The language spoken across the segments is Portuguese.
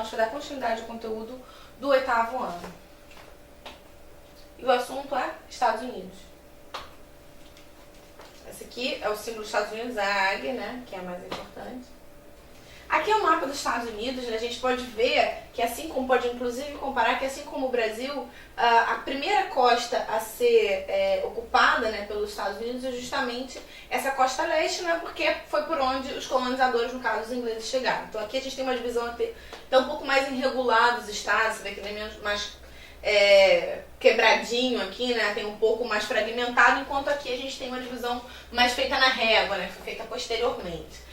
a gente vai dar continuidade ao conteúdo do 8º ano. E o assunto é Estados Unidos. Esse aqui é o símbolo dos Estados Unidos, a águia, né, que é a mais importante. Aqui é o mapa dos Estados Unidos, né? A gente pode ver que assim como, pode inclusive comparar que assim como o Brasil, a primeira costa a ser ocupada, né, pelos Estados Unidos é justamente essa costa leste, né, porque foi por onde os colonizadores, no caso os ingleses, chegaram. Então aqui a gente tem uma divisão até um pouco mais irregular dos estados, você vê que tem mais quebradinho aqui, né, tem um pouco mais fragmentado, enquanto aqui a gente tem uma divisão mais feita na régua, né, foi feita posteriormente.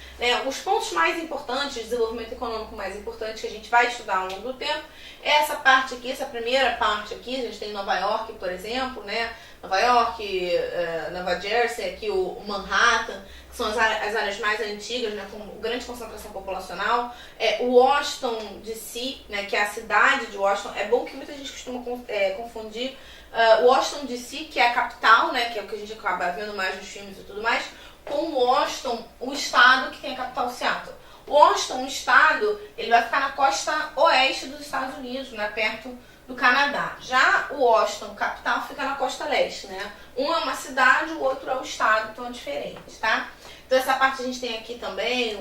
Os pontos mais importantes, de desenvolvimento econômico mais importante que a gente vai estudar ao longo do tempo é essa parte aqui, essa primeira parte aqui. A gente tem Nova York, por exemplo, né? Nova York, Nova Jersey, aqui o Manhattan, que são as áreas mais antigas, né, com grande concentração populacional. Washington DC, né, que é a cidade de Washington. É bom que muita gente costuma confundir Washington DC, que é a capital, né, que é o que a gente acaba vendo mais nos filmes e tudo mais, com Washington, o estado que tem a capital Seattle. Washington, o estado, ele vai ficar na costa oeste dos Estados Unidos, né, perto do Canadá. Já o Washington, capital, fica na costa leste, né? Um é uma cidade, o outro é o estado, então é diferente, tá? Então essa parte a gente tem aqui também,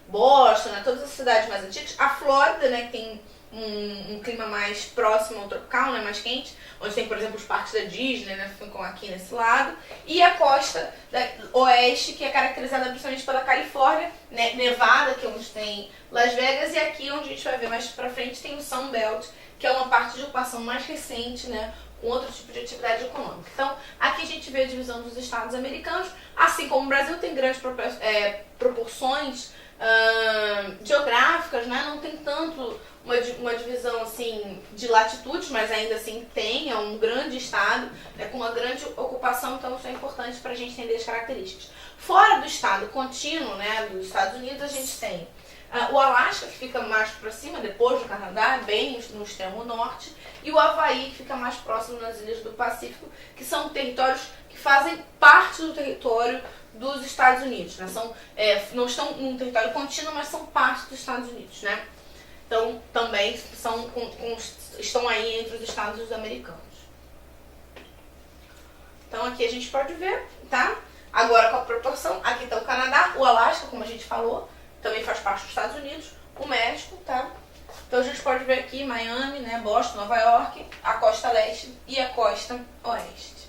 Boston, né, todas as cidades mais antigas. A Flórida, né, que tem um clima mais próximo ao tropical, né, mais quente, onde tem, por exemplo, os parques da Disney, né, ficam aqui nesse lado, e a costa oeste, que é caracterizada principalmente pela Califórnia, né, Nevada, que é onde tem Las Vegas, e aqui onde a gente vai ver mais pra frente tem o Sun Belt, que é uma parte de ocupação mais recente, né, com outro tipo de atividade econômica. Então, aqui a gente vê a divisão dos estados americanos, assim como o Brasil tem grandes proporções geográficas, né, não tem tanto uma divisão assim de latitudes, mas ainda assim é um grande estado, né, com uma grande ocupação, então isso é importante para a gente entender as características. Fora do estado contínuo, né, dos Estados Unidos, a gente tem o Alasca, que fica mais para cima, depois do Canadá, bem no extremo norte, e o Havaí, que fica mais próximo nas ilhas do Pacífico, que são territórios que fazem parte do território dos Estados Unidos, né? Não estão num território contínuo, mas são parte dos Estados Unidos, né? Então, também estão aí entre os estados americanos. Então, aqui a gente pode ver, tá? Agora, com a proporção, aqui está o Canadá, o Alasca, como a gente falou, também faz parte dos Estados Unidos, o México, tá? Então, a gente pode ver aqui Miami, né, Boston, Nova York, a costa leste e a costa oeste.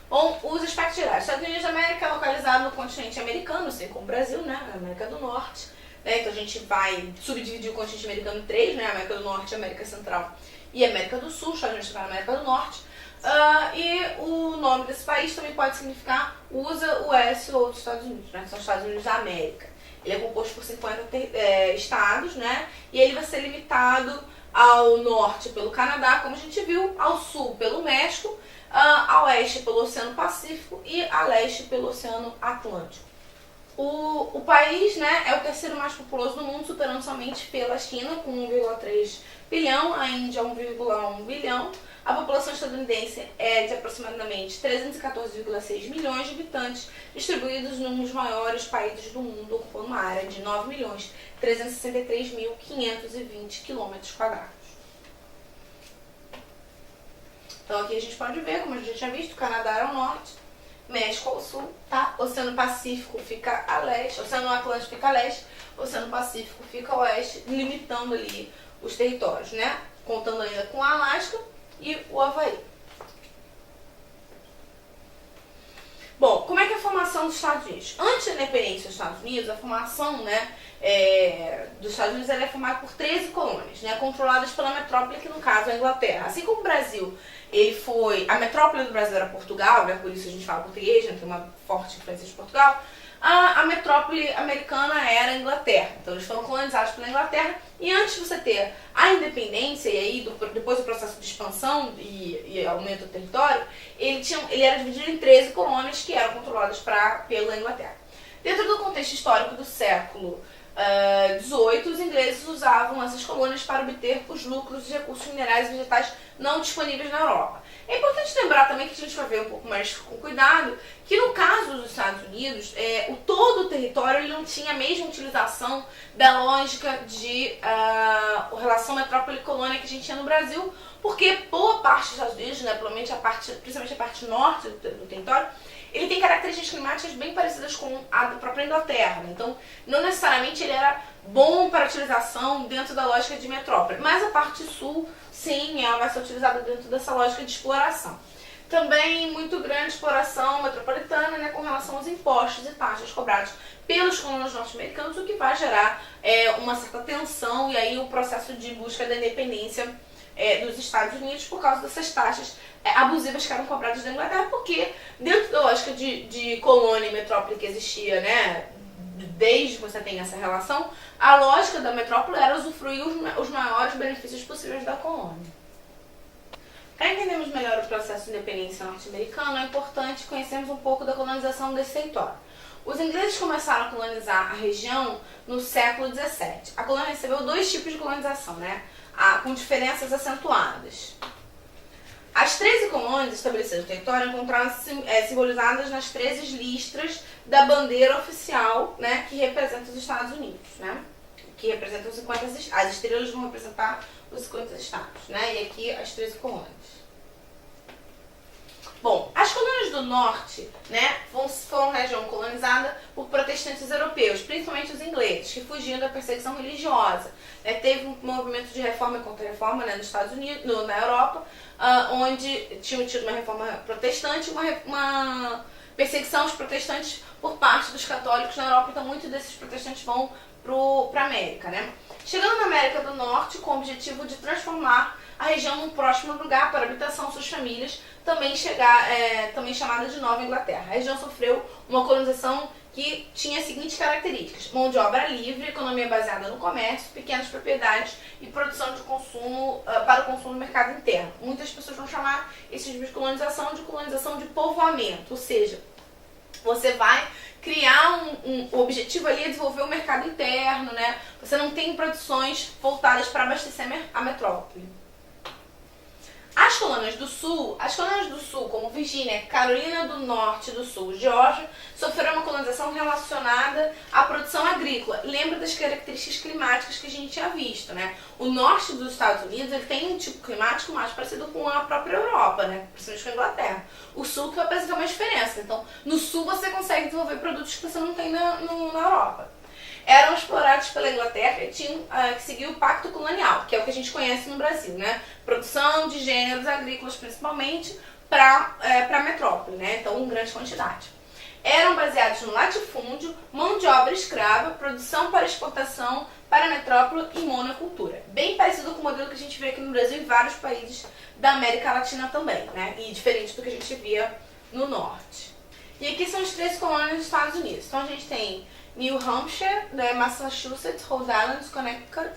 Bom, os aspectos gerais. Estados Unidos da América é localizado no continente americano, assim como o Brasil, né, na América do Norte. Então a gente vai subdividir o continente americano em três, né? América do Norte, América Central e América do Sul. Os Estados Unidos fica na América do Norte. E o nome desse país também pode significar USA, US ou dos Estados Unidos, né? Que são os Estados Unidos da América. Ele é composto por 50 estados, né? E ele vai ser limitado ao norte pelo Canadá, como a gente viu, ao sul pelo México, a oeste pelo Oceano Pacífico e a leste pelo Oceano Atlântico. O país, né, é o terceiro mais populoso do mundo, superando somente pela China, com 1,3 bilhão, a Índia 1,1 bilhão. A população estadunidense é de aproximadamente 314,6 milhões de habitantes, distribuídos num dos maiores países do mundo, ocupando uma área de 9.363.520 km². Então aqui a gente pode ver, como a gente já tinha visto, o Canadá é ao norte, México ao sul, tá? Oceano Pacífico fica a leste, Oceano Atlântico fica a leste, Oceano Pacífico fica a oeste, limitando ali os territórios, né? Contando ainda com o Alasca e o Havaí. Bom, como é que é a formação dos Estados Unidos? Antes da independência dos Estados Unidos, a formação, né, dos Estados Unidos ela é formada por 13 colônias, né, controladas pela metrópole, que no caso é a Inglaterra. Assim como o Brasil, a metrópole do Brasil era Portugal, né, por isso a gente fala português, né, tem uma forte influência de Portugal. A metrópole americana era a Inglaterra, então eles foram colonizados pela Inglaterra, e antes de você ter a independência, e aí depois do processo de expansão e aumento do território, ele era dividido em 13 colônias que eram controladas pela Inglaterra. Dentro do contexto histórico do século XVIII, os ingleses usavam essas colônias para obter os lucros de recursos minerais e vegetais não disponíveis na Europa. É importante lembrar também que a gente vai ver um pouco mais com cuidado que no caso dos Estados Unidos, todo o território ele não tinha a mesma utilização da lógica de relação metrópole-colônia que a gente tinha no Brasil, porque boa parte dos Estados Unidos, né, principalmente a parte norte do território, ele tem características climáticas bem parecidas com a da própria Inglaterra. Né? Então, não necessariamente ele era bom para utilização dentro da lógica de metrópole, mas a parte sul, sim, ela vai ser utilizada dentro dessa lógica de exploração. Também muito grande exploração metropolitana, né, com relação aos impostos e taxas cobrados pelos colonos norte-americanos, o que vai gerar uma certa tensão e aí o processo de busca da independência dos Estados Unidos por causa dessas taxas abusivas que eram cobradas da Inglaterra, porque dentro da lógica de colônia e metrópole que existia, né, desde que você tem essa relação, a lógica da metrópole era usufruir os maiores benefícios possíveis da colônia. Para entendermos melhor o processo de independência norte-americano, é importante conhecermos um pouco da colonização desse território. Os ingleses começaram a colonizar a região no século XVII. A colônia recebeu dois tipos de colonização, né? Com diferenças acentuadas. As 13 colônias estabelecidas no território encontraram-se simbolizadas nas 13 listras da bandeira oficial, né, que representa os Estados Unidos, né? Que representam os 50 estados. As estrelas vão representar os 50 estados, né? E aqui as 13 colônias. Bom, as colônias do norte, né, foram região colonizada por protestantes europeus, principalmente os ingleses, que fugiam da perseguição religiosa. Teve um movimento de reforma e contra-reforma, né, nos Estados Unidos, na Europa, onde tinham tido uma reforma protestante, uma perseguição aos protestantes por parte dos católicos na Europa. Então, muitos desses protestantes vão para a América, né? Chegando na América do Norte com o objetivo de transformar a região num próximo lugar para habitação de suas famílias, também chamada de Nova Inglaterra. A região sofreu uma colonização que tinha as seguintes características: mão de obra livre, economia baseada no comércio, pequenas propriedades e produção de consumo para o consumo no mercado interno. Muitas pessoas vão chamar esse tipo de colonização de povoamento, ou seja, você vai criar o objetivo ali é desenvolver o mercado interno, né? Você não tem produções voltadas para abastecer a metrópole. As colônias do sul, como Virgínia, Carolina do Norte e do Sul, Geórgia, sofreram uma colonização relacionada à produção agrícola. Lembra das características climáticas que a gente tinha visto, né? O norte dos Estados Unidos ele tem um tipo climático mais parecido com a própria Europa, né? Principalmente com a Inglaterra. O sul que vai apresentar uma diferença. Então, no sul você consegue desenvolver produtos que você não tem na Europa. Eram explorados pela Inglaterra e tinham que seguir o pacto colonial, que é o que a gente conhece no Brasil, né? Produção de gêneros agrícolas, principalmente, para a metrópole, né? Então, em grande quantidade. Eram baseados no latifúndio, mão de obra escrava, produção para exportação para a metrópole e monocultura. Bem parecido com o modelo que a gente vê aqui no Brasil e em vários países da América Latina também, né? E diferente do que a gente via no norte. E aqui são as 3 colônias dos Estados Unidos. Então, a gente tem New Hampshire, né, Massachusetts, Rhode Island, Connecticut,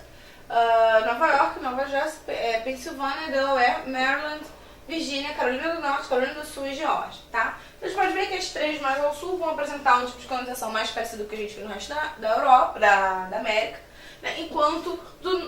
Nova York, Nova Jersey, Pensilvânia, Delaware, Maryland, Virgínia, Carolina do Norte, Carolina do Sul e Geórgia, tá? Então, a gente pode ver que as 3 mais ao sul vão apresentar um tipo de colonização mais parecido com o que a gente viu no resto da Europa, da América, né? Enquanto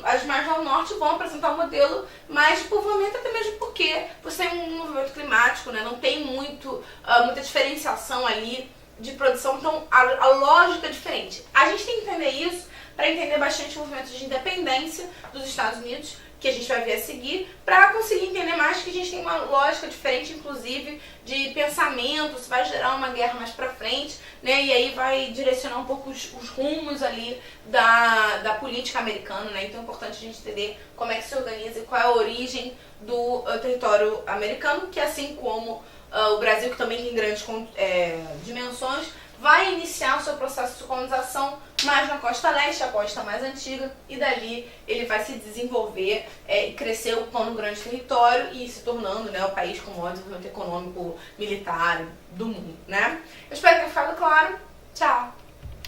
as mais ao norte vão apresentar um modelo mais de povoamento, até mesmo porque você tem um movimento climático, né? Não tem muita diferenciação ali de produção, então a lógica é diferente. A gente tem que entender isso para entender bastante o movimento de independência dos Estados Unidos, que a gente vai ver a seguir, para conseguir entender mais que a gente tem uma lógica diferente, inclusive, de pensamento, se vai gerar uma guerra mais pra frente, né, e aí vai direcionar um pouco os rumos ali da política americana, né, então é importante a gente entender como é que se organiza e qual é a origem do território americano, que assim como o Brasil, que também tem grandes dimensões, vai iniciar o seu processo de colonização mais na costa leste, a costa mais antiga, e dali ele vai se desenvolver e crescer, ocupando um grande território e se tornando, né, o país com o maior desenvolvimento econômico, militar do mundo, né? Eu espero que tenha ficado claro. Tchau!